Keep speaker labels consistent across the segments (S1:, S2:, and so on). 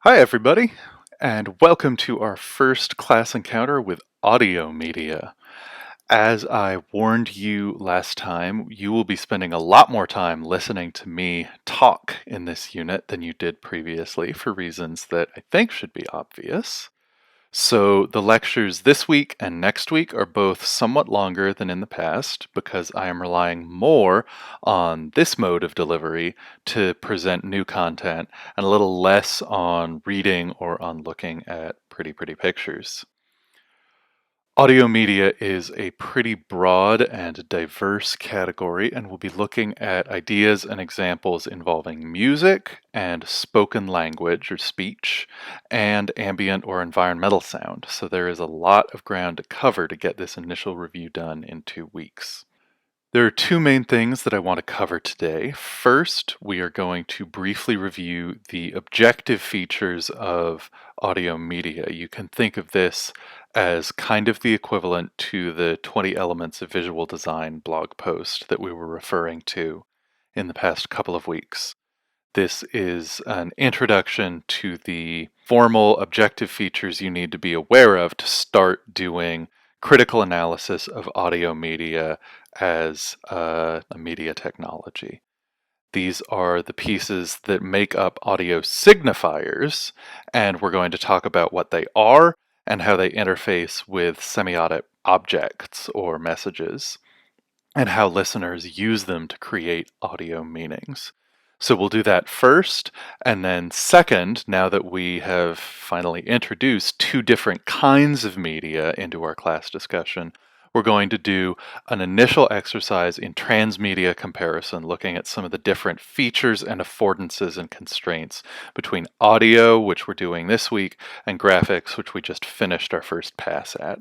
S1: Hi, everybody, and welcome to our first class encounter with audio media. As I warned you last time, you will be spending a lot more time listening to me talk in this unit than you did previously for reasons that I think should be obvious. So the lectures this week and next week are both somewhat longer than in the past because I am relying more on this mode of delivery to present new content and a little less on reading or on looking at pretty pictures. Audio media is a pretty broad and diverse category, and we'll be looking at ideas and examples involving music and spoken language or speech and ambient or environmental sound. So there is a lot of ground to cover to get this initial review done in 2 weeks. There are two main things that I want to cover today. First, we are going to briefly review the objective features of audio media. You can think of this as kind of the equivalent to the 20 Elements of Visual Design blog post that we were referring to in the past couple of weeks. This is an introduction to the formal objective features you need to be aware of to start doing critical analysis of audio media as a media technology. These are the pieces that make up audio signifiers, and we're going to talk about what they are and how they interface with semiotic objects or messages, and how listeners use them to create audio meanings. So we'll do that first, and then second, now that we have finally introduced two different kinds of media into our class discussion, we're going to do an initial exercise in transmedia comparison, looking at some of the different features and affordances and constraints between audio, which we're doing this week, and graphics, which we just finished our first pass at.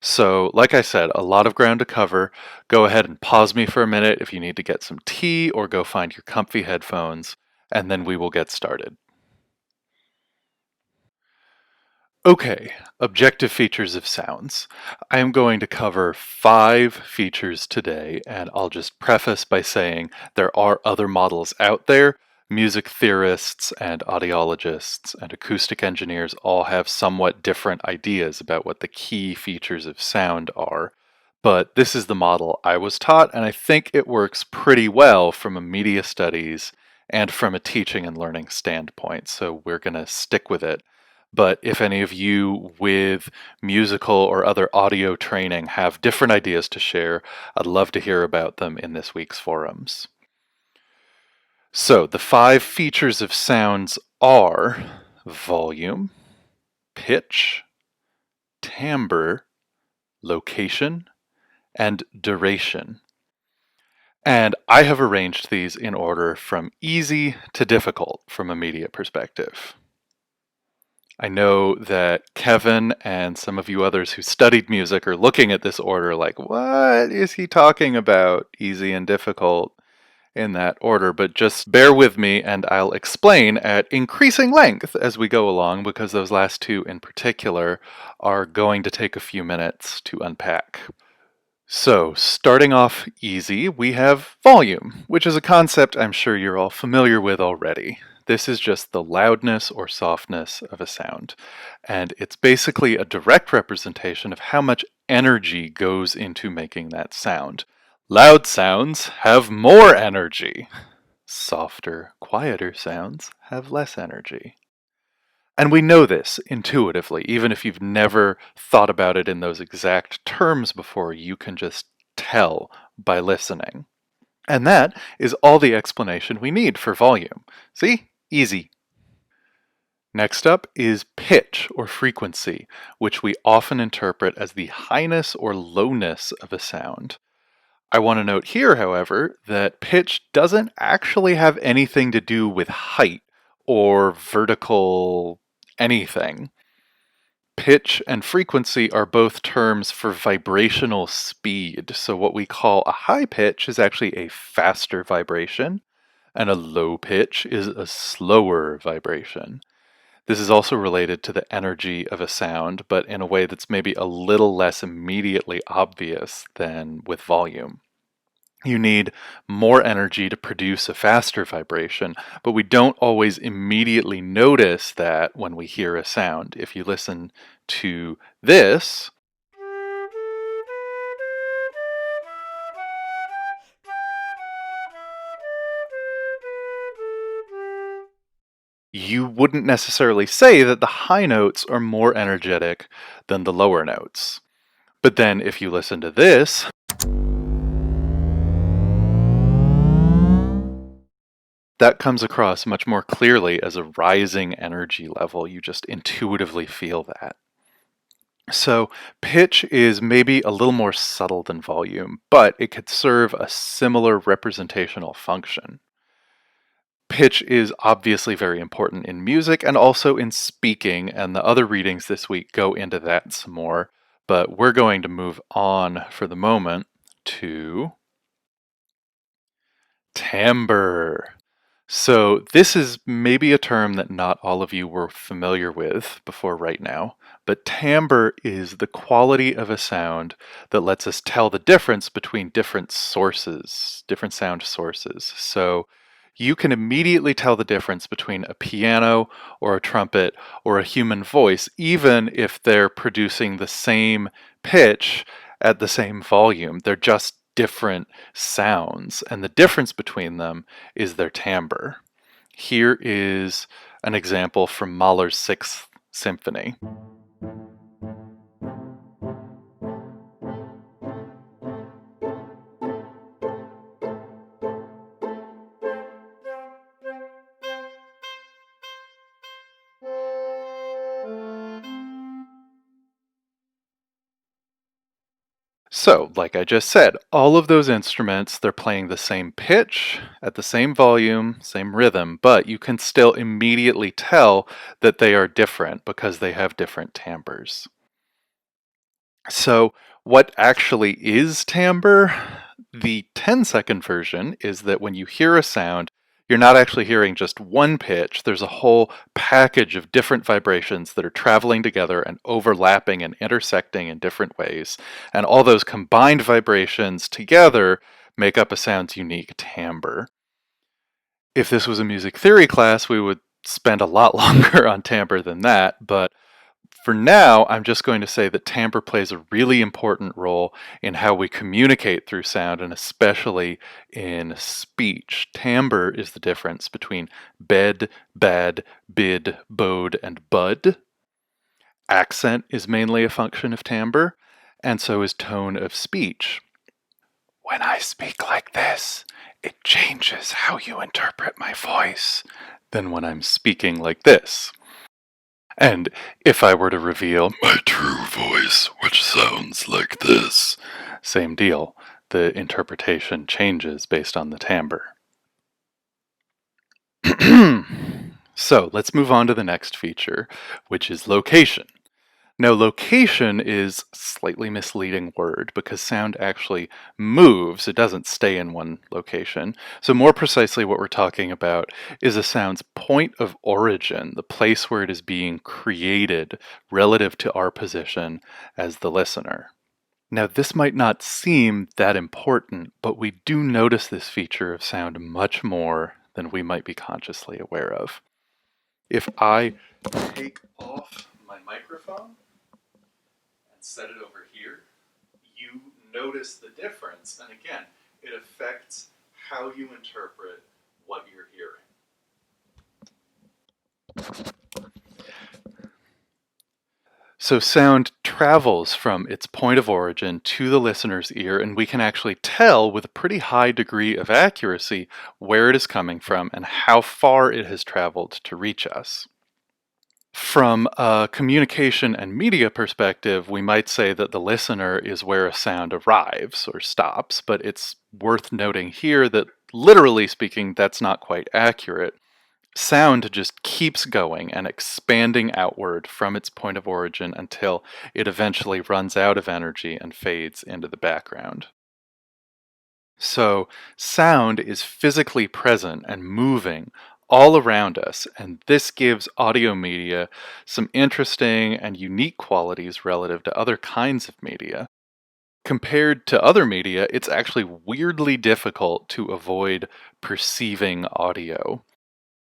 S1: So, like I said, a lot of ground to cover. Go ahead and pause me for a minute if you need to get some tea or go find your comfy headphones, and then we will get started. Okay, objective features of sounds. I am going to cover 5 features today, and I'll just preface by saying there are other models out there. Music theorists and audiologists and acoustic engineers all have somewhat different ideas about what the key features of sound are. But this is the model I was taught, and I think it works pretty well from a media studies and from a teaching and learning standpoint, so we're going to stick with it. But if any of you with musical or other audio training have different ideas to share, I'd love to hear about them in this week's forums. So the 5 features of sounds are volume, pitch, timbre, location, and duration. And I have arranged these in order from easy to difficult from a media perspective. I know that Kevin and some of you others who studied music are looking at this order like, what is he talking about? Easy and difficult in that order, but just bear with me and I'll explain at increasing length as we go along, because those last 2 in particular are going to take a few minutes to unpack. So, starting off easy, we have volume, which is a concept I'm sure you're all familiar with already. This is just the loudness or softness of a sound, and it's basically a direct representation of how much energy goes into making that sound. Loud sounds have more energy. Softer, quieter sounds have less energy. And we know this intuitively. Even if you've never thought about it in those exact terms before, you can just tell by listening. And that is all the explanation we need for volume. See? Easy. Next up is pitch or frequency, which we often interpret as the highness or lowness of a sound. I want to note here, however, that pitch doesn't actually have anything to do with height or vertical anything. Pitch and frequency are both terms for vibrational speed. So what we call a high pitch is actually a faster vibration, and a low pitch is a slower vibration. This is also related to the energy of a sound, but in a way that's maybe a little less immediately obvious than with volume. You need more energy to produce a faster vibration, but we don't always immediately notice that when we hear a sound. If you listen to this, you wouldn't necessarily say that the high notes are more energetic than the lower notes. But then if you listen to this, that comes across much more clearly as a rising energy level. You just intuitively feel that. So pitch is maybe a little more subtle than volume, but it could serve a similar representational function. Pitch is obviously very important in music and also in speaking, and the other readings this week go into that some more, but we're going to move on for the moment to timbre. So this is maybe a term that not all of you were familiar with before right now, but timbre is the quality of a sound that lets us tell the difference between different sources, different sound sources. So you can immediately tell the difference between a piano or a trumpet or a human voice, even if they're producing the same pitch at the same volume. They're just different sounds, and the difference between them is their timbre. Here is an example from Mahler's Sixth Symphony. So, like I just said, all of those instruments, they're playing the same pitch, at the same volume, same rhythm, but you can still immediately tell that they are different because they have different timbres. So, what actually is timbre? The 10-second version is that when you hear a sound, you're not actually hearing just one pitch. There's a whole package of different vibrations that are traveling together and overlapping and intersecting in different ways. And all those combined vibrations together make up a sound's unique timbre. If this was a music theory class, we would spend a lot longer on timbre than that, but for now, I'm just going to say that timbre plays a really important role in how we communicate through sound, and especially in speech. Timbre is the difference between bed, bad, bid, bode, and bud. Accent is mainly a function of timbre, and so is tone of speech. When I speak like this, it changes how you interpret my voice than when I'm speaking like this. And if I were to reveal my true voice, which sounds like this, same deal. The interpretation changes based on the timbre. So let's move on to the next feature, which is location. Now, location is a slightly misleading word because sound actually moves. It doesn't stay in one location. So more precisely, what we're talking about is a sound's point of origin, the place where it is being created relative to our position as the listener. Now, this might not seem that important, but we do notice this feature of sound much more than we might be consciously aware of. If I take off my microphone, set it over here, you notice the difference, and again, it affects how you interpret what you're hearing. So sound travels from its point of origin to the listener's ear, and we can actually tell with a pretty high degree of accuracy where it is coming from and how far it has traveled to reach us. From a communication and media perspective, we might say that the listener is where a sound arrives or stops, but it's worth noting here that, literally speaking, that's not quite accurate. Sound just keeps going and expanding outward from its point of origin until it eventually runs out of energy and fades into the background. So, sound is physically present and moving all around us, and this gives audio media some interesting and unique qualities relative to other kinds of media. Compared to other media, it's actually weirdly difficult to avoid perceiving audio.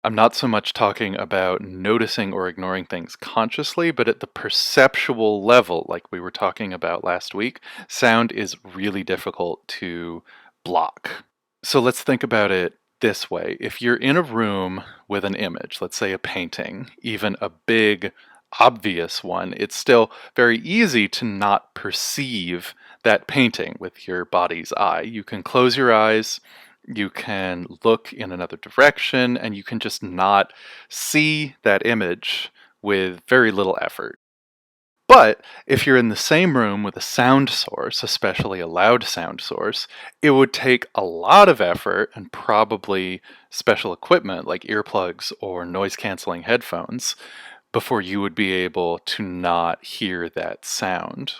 S1: I'm not so much talking about noticing or ignoring things consciously, but at the perceptual level, like we were talking about last week, sound is really difficult to block. So let's think about it this way. If you're in a room with an image, let's say a painting, even a big, obvious one, it's still very easy to not perceive that painting with your body's eye. You can close your eyes, you can look in another direction, and you can just not see that image with very little effort. But if you're in the same room with a sound source, especially a loud sound source, it would take a lot of effort and probably special equipment like earplugs or noise-canceling headphones before you would be able to not hear that sound.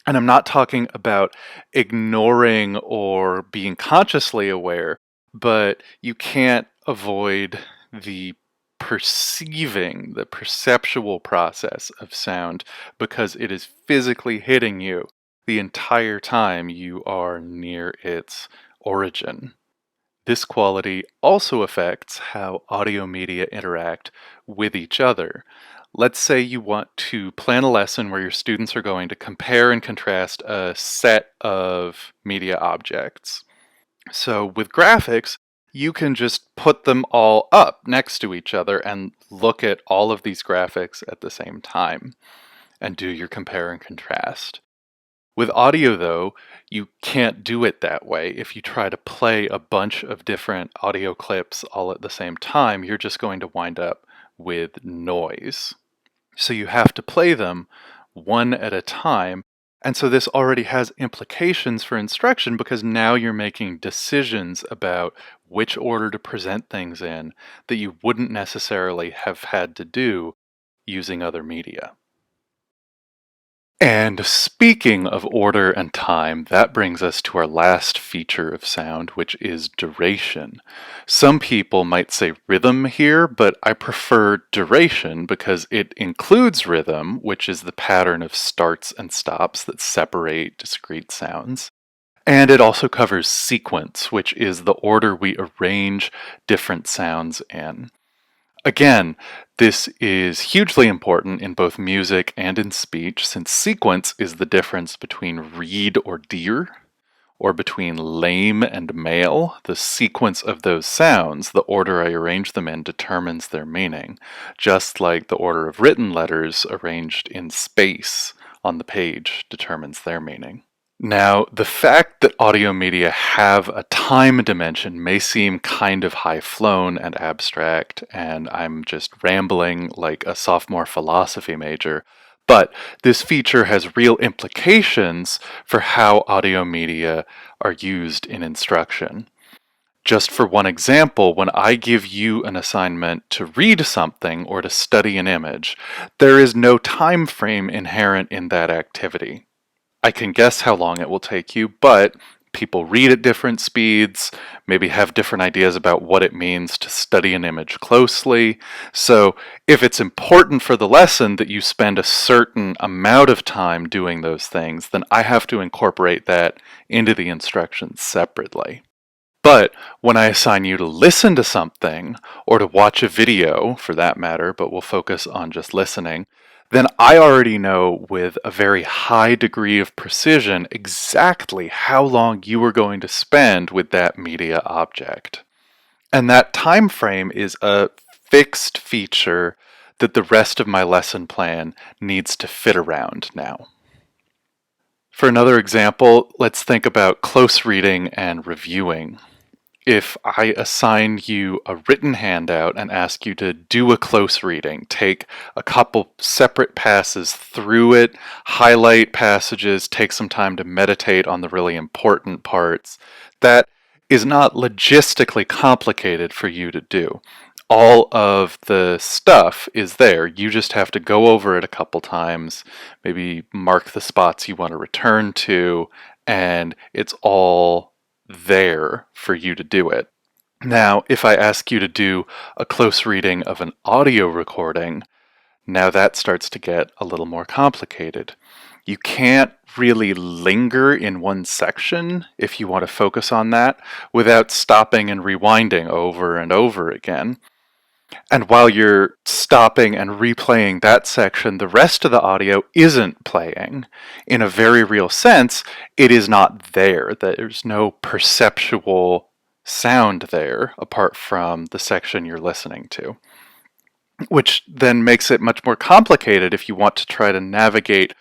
S1: And I'm not talking about ignoring or being consciously aware, but you can't avoid the perceiving, the perceptual process of sound because it is physically hitting you the entire time you are near its origin. This quality also affects how audio media interact with each other. Let's say you want to plan a lesson where your students are going to compare and contrast a set of media objects. So with graphics, you can just put them all up next to each other and look at all of these graphics at the same time and do your compare and contrast. With audio, though, you can't do it that way. If you try to play a bunch of different audio clips all at the same time, you're just going to wind up with noise. So you have to play them one at a time. And so this already has implications for instruction because now you're making decisions about which order to present things in that you wouldn't necessarily have had to do using other media. And speaking of order and time, that brings us to our last feature of sound, which is duration. Some people might say rhythm here, but I prefer duration because it includes rhythm, which is the pattern of starts and stops that separate discrete sounds. And it also covers sequence, which is the order we arrange different sounds in. Again, this is hugely important in both music and in speech, since sequence is the difference between reed or deer, or between lame and male. The sequence of those sounds, the order I arrange them in, determines their meaning, just like the order of written letters arranged in space on the page determines their meaning. Now, the fact that audio media have a time dimension may seem kind of high-flown and abstract, and I'm just rambling like a sophomore philosophy major, but this feature has real implications for how audio media are used in instruction. Just for one example, when I give you an assignment to read something or to study an image, there is no time frame inherent in that activity. I can guess how long it will take you, but people read at different speeds, maybe have different ideas about what it means to study an image closely. So if it's important for the lesson that you spend a certain amount of time doing those things, then I have to incorporate that into the instructions separately. But when I assign you to listen to something, or to watch a video for that matter, but we'll focus on just listening, then I already know with a very high degree of precision exactly how long you are going to spend with that media object. And that time frame is a fixed feature that the rest of my lesson plan needs to fit around now. For another example, let's think about close reading and reviewing. If I assign you a written handout and ask you to do a close reading, take a couple separate passes through it, highlight passages, take some time to meditate on the really important parts, that is not logistically complicated for you to do. All of the stuff is there. You just have to go over it a couple times, maybe mark the spots you want to return to, and it's all there for you to do it. Now, if I ask you to do a close reading of an audio recording, now that starts to get a little more complicated. You can't really linger in one section if you want to focus on that without stopping and rewinding over and over again. And while you're stopping and replaying that section, the rest of the audio isn't playing. In a very real sense, it is not there. There's no perceptual sound there apart from the section you're listening to, which then makes it much more complicated if you want to try to navigate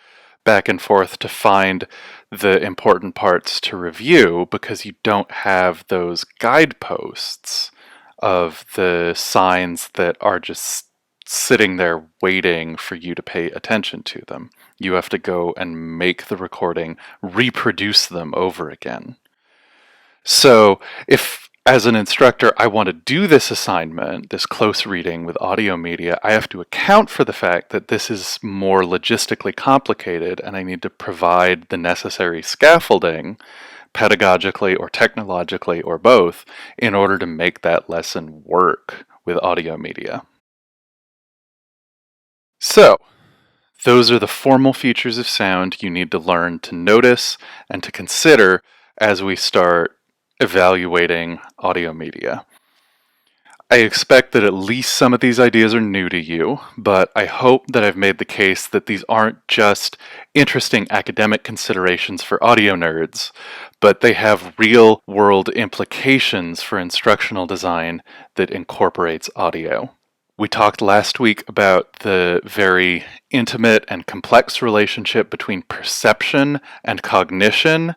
S1: back and forth to find the important parts to review, because you don't have those guideposts of the signs that are just sitting there waiting for you to pay attention to them. You have to go and make the recording reproduce them over again. So if, as an instructor, I want to do this assignment, this close reading with audio media, I have to account for the fact that this is more logistically complicated and I need to provide the necessary scaffolding, pedagogically or technologically or both, in order to make that lesson work with audio media. So, those are the formal features of sound you need to learn to notice and to consider as we start evaluating audio media. I expect that at least some of these ideas are new to you, but I hope that I've made the case that these aren't just interesting academic considerations for audio nerds, but they have real-world implications for instructional design that incorporates audio. We talked last week about the very intimate and complex relationship between perception and cognition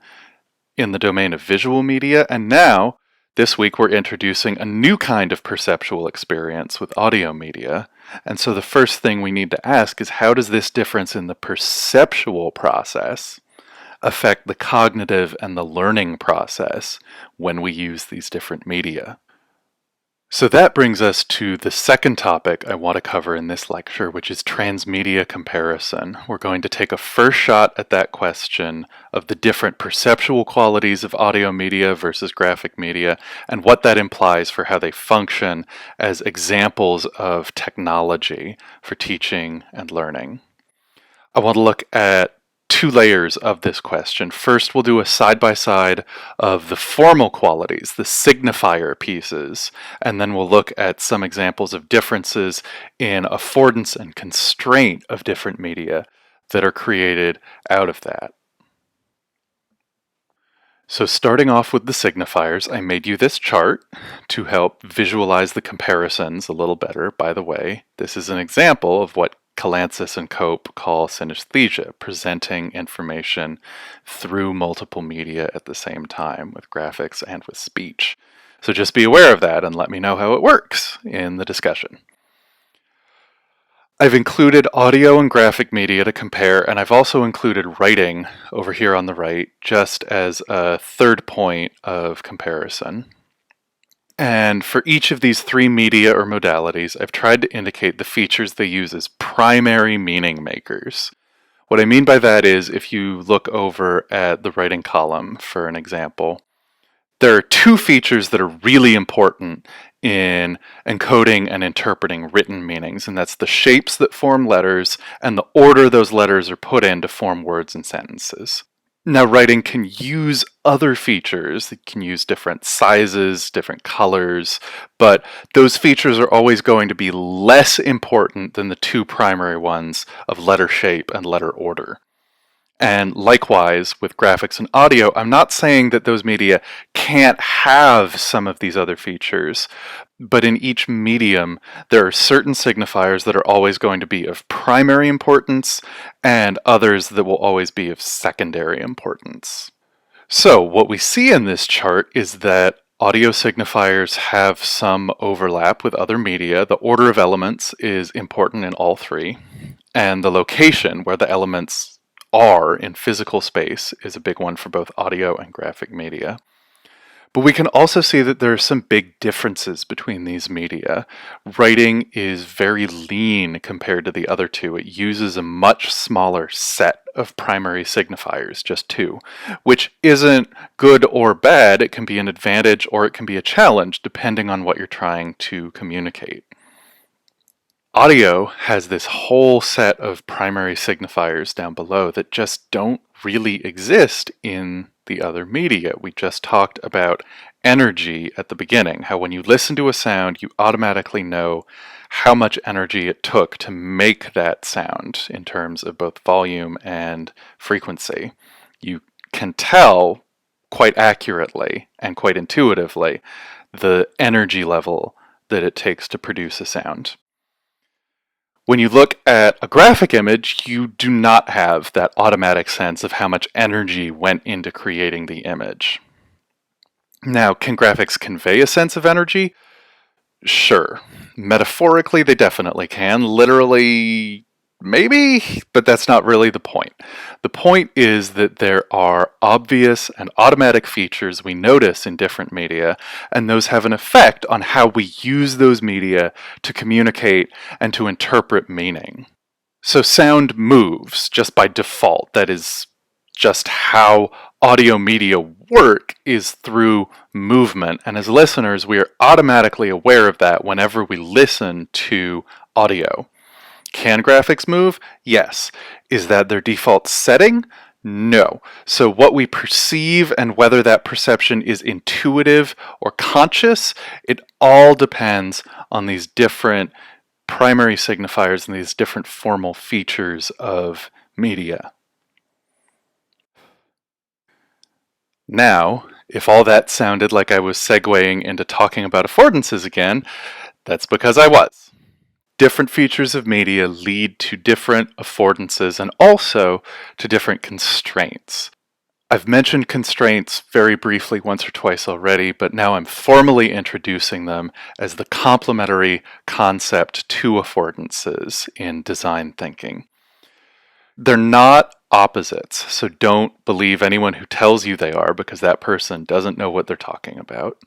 S1: in the domain of visual media, and now, this week, we're introducing a new kind of perceptual experience with audio media. And so the first thing we need to ask is, how does this difference in the perceptual process affect the cognitive and the learning process when we use these different media? So that brings us to the second topic I want to cover in this lecture, which is transmedia comparison. We're going to take a first shot at that question of the different perceptual qualities of audio media versus graphic media, and what that implies for how they function as examples of technology for teaching and learning. I want to look at two layers of this question. First, we'll do a side-by-side of the formal qualities, the signifier pieces, and then we'll look at some examples of differences in affordance and constraint of different media that are created out of that. So starting off with the signifiers, I made you this chart to help visualize the comparisons a little better. By the way, this is an example of what Calancis and Cope call synesthesia, presenting information through multiple media at the same time, with graphics and with speech. So just be aware of that and let me know how it works in the discussion. I've included audio and graphic media to compare, and I've also included writing over here on the right, just as a third point of comparison. And for each of these three media or modalities, I've tried to indicate the features they use as primary meaning makers. What I mean by that is, if you look over at the writing column, for an example, there are two features that are really important in encoding and interpreting written meanings, and that's the shapes that form letters and the order those letters are put in to form words and sentences. Now, writing can use other features. It can use different sizes, different colors, but those features are always going to be less important than the two primary ones of letter shape and letter order. And likewise, with graphics and audio, I'm not saying that those media can't have some of these other features, but in each medium, there are certain signifiers that are always going to be of primary importance, and others that will always be of secondary importance. So what we see in this chart is that audio signifiers have some overlap with other media. The order of elements is important in all three, and the location where the elements are in physical space is a big one for both audio and graphic media. But we can also see that there are some big differences between these media. Writing is very lean compared to the other two. It uses a much smaller set of primary signifiers, just two, which isn't good or bad. It can be an advantage or it can be a challenge depending on what you're trying to communicate. Audio has this whole set of primary signifiers down below that just don't really exist in the other media. We just talked about energy at the beginning, how when you listen to a sound, you automatically know how much energy it took to make that sound in terms of both volume and frequency. You can tell quite accurately and quite intuitively the energy level that it takes to produce a sound. When you look at a graphic image, you do not have that automatic sense of how much energy went into creating the image. Now, can graphics convey a sense of energy? Sure. Metaphorically, they definitely can. Literally, maybe, but that's not really the point. The point is that there are obvious and automatic features we notice in different media, and those have an effect on how we use those media to communicate and to interpret meaning. So sound moves just by default. That is just how audio media work, is through movement. And as listeners, we are automatically aware of that whenever we listen to audio. Can graphics move? Yes. Is that their default setting? No. So what we perceive and whether that perception is intuitive or conscious, it all depends on these different primary signifiers and these different formal features of media. Now, if all that sounded like I was segueing into talking about affordances again, that's because I was. Different features of media lead to different affordances and also to different constraints. I've mentioned constraints very briefly once or twice already, but now I'm formally introducing them as the complementary concept to affordances in design thinking. They're not opposites, so don't believe anyone who tells you they are, because that person doesn't know what they're talking about.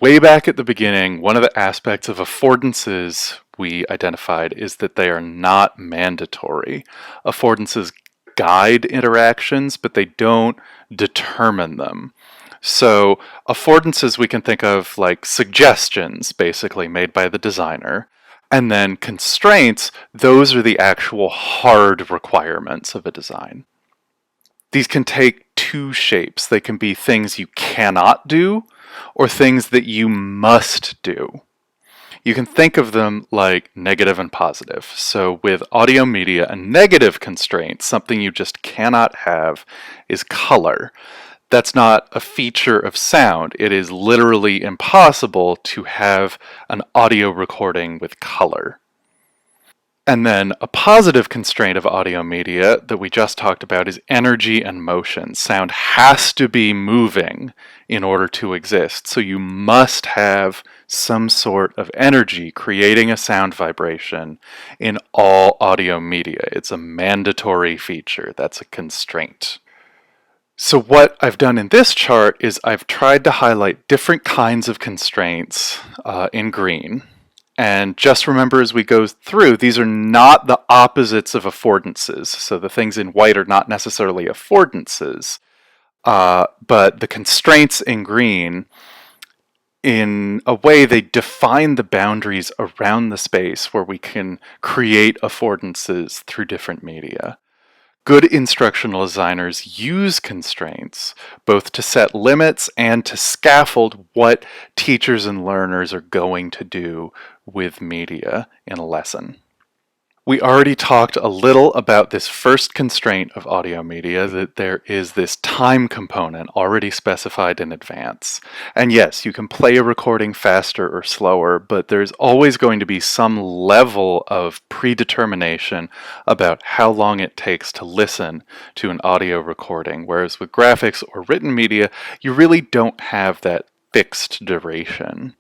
S1: Way back at the beginning, one of the aspects of affordances we identified is that they are not mandatory. Affordances guide interactions, but they don't determine them. So affordances we can think of like suggestions, basically, made by the designer. And then constraints, those are the actual hard requirements of a design. These can take two shapes. They can be things you cannot do or things that you must do. You can think of them like negative and positive. So with audio media, a negative constraint, something you just cannot have, is color. That's not a feature of sound. It is literally impossible to have an audio recording with color. And then a positive constraint of audio media that we just talked about is energy and motion. Sound has to be moving in order to exist. So you must have some sort of energy creating a sound vibration in all audio media. It's a mandatory feature. That's a constraint. So what I've done in this chart is I've tried to highlight different kinds of constraints in green. And just remember as we go through, these are not the opposites of affordances. So the things in white are not necessarily affordances, but the constraints in green, in a way, they define the boundaries around the space where we can create affordances through different media. Good instructional designers use constraints both to set limits and to scaffold what teachers and learners are going to do with media in a lesson. We already talked a little about this first constraint of audio media, that there is this time component already specified in advance. And yes, you can play a recording faster or slower, but there's always going to be some level of predetermination about how long it takes to listen to an audio recording, whereas with graphics or written media, you really don't have that fixed duration.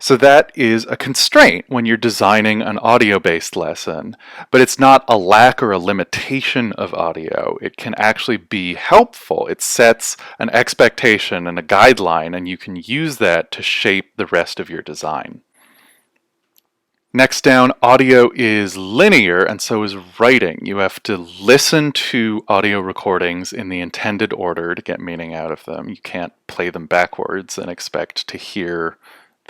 S1: So that is a constraint when you're designing an audio-based lesson, but it's not a lack or a limitation of audio. It can actually be helpful. It sets an expectation and a guideline, and you can use that to shape the rest of your design. Next down, audio is linear, and so is writing. You have to listen to audio recordings in the intended order to get meaning out of them. You can't play them backwards and expect to hear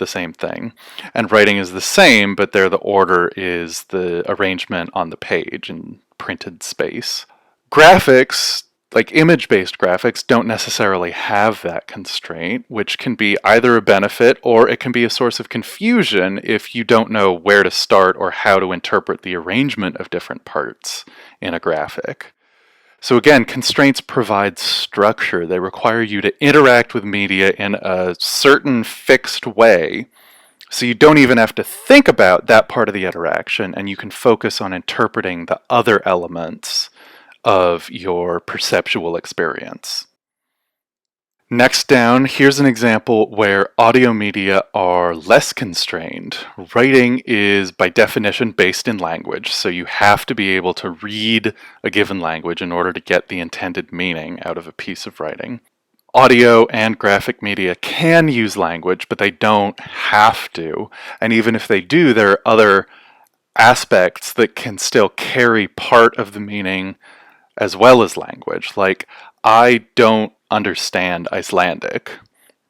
S1: the same thing. And writing is the same, but there the order is the arrangement on the page in printed space. Graphics, like image-based graphics, don't necessarily have that constraint, which can be either a benefit or it can be a source of confusion if you don't know where to start or how to interpret the arrangement of different parts in a graphic. So again, constraints provide structure. They require you to interact with media in a certain fixed way, so you don't even have to think about that part of the interaction, and you can focus on interpreting the other elements of your perceptual experience. Next down, here's an example where audio media are less constrained. Writing is by definition based in language, so you have to be able to read a given language in order to get the intended meaning out of a piece of writing. Audio and graphic media can use language, but they don't have to. And even if they do, there are other aspects that can still carry part of the meaning as well as language. Like, I don't understand Icelandic,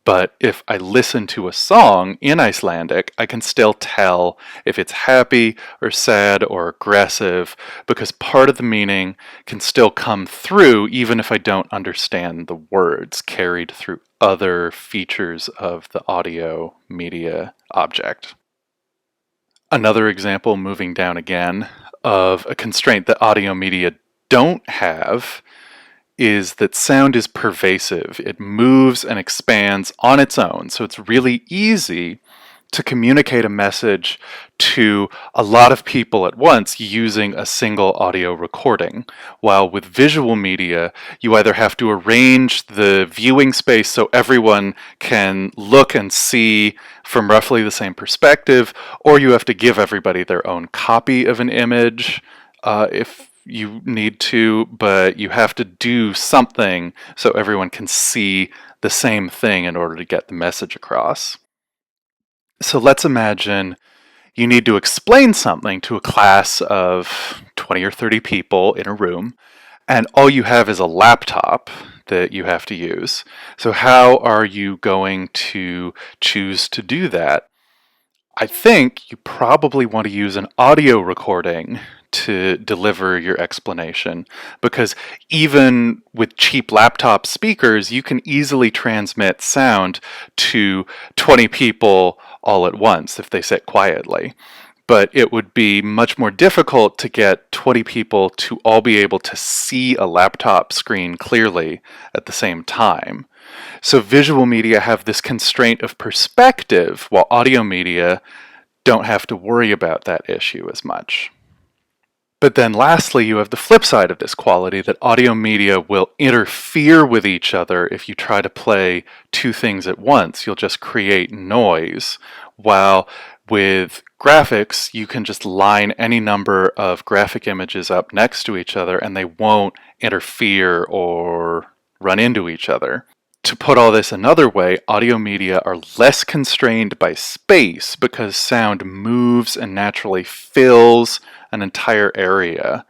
S1: but if I listen to a song in Icelandic, I can still tell if it's happy or sad or aggressive, because part of the meaning can still come through even if I don't understand the words carried through other features of the audio media object. Another example, moving down again, of a constraint that audio media don't have is that sound is pervasive. It moves and expands on its own, so it's really easy to communicate a message to a lot of people at once using a single audio recording. While with visual media, you either have to arrange the viewing space so everyone can look and see from roughly the same perspective, or you have to give everybody their own copy of an image if you need to, but you have to do something so everyone can see the same thing in order to get the message across. So let's imagine you need to explain something to a class of 20 or 30 people in a room, and all you have is a laptop that you have to use. So how are you going to choose to do that? I think you probably want to use an audio recording to deliver your explanation, because even with cheap laptop speakers, you can easily transmit sound to 20 people all at once if they sit quietly. But it would be much more difficult to get 20 people to all be able to see a laptop screen clearly at the same time. So visual media have this constraint of perspective, while audio media don't have to worry about that issue as much. But then lastly, you have the flip side of this quality, that audio media will interfere with each other if you try to play two things at once. You'll just create noise, while with graphics, you can just line any number of graphic images up next to each other and they won't interfere or run into each other. To put all this another way, audio media are less constrained by space because sound moves and naturally fills an entire area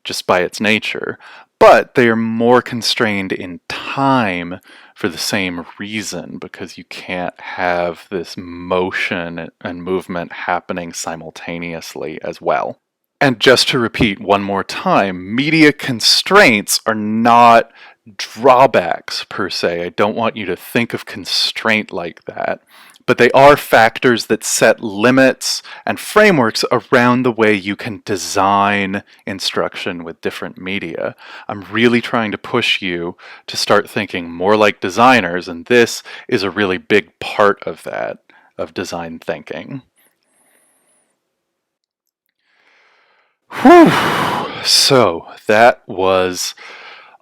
S1: just by its nature, but they are more constrained in time for the same reason, because you can't have this motion and movement happening simultaneously as well. And just to repeat one more time, media constraints are not drawbacks per se. I don't want you to think of constraint like that, but they are factors that set limits and frameworks around the way you can design instruction with different media. I'm really trying to push you to start thinking more like designers, and this is a really big part of that, of design thinking. Whew. So that was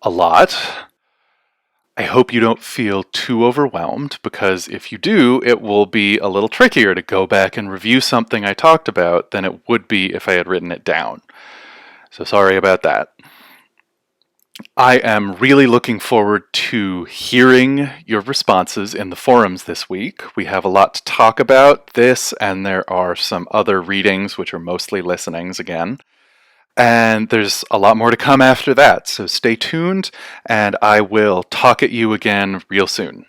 S1: a lot. I hope you don't feel too overwhelmed, because if you do, it will be a little trickier to go back and review something I talked about than it would be if I had written it down. So sorry about that. I am really looking forward to hearing your responses in the forums this week. We have a lot to talk about this, and there are some other readings, which are mostly listenings again. And there's a lot more to come after that, so stay tuned, and I will talk at you again real soon.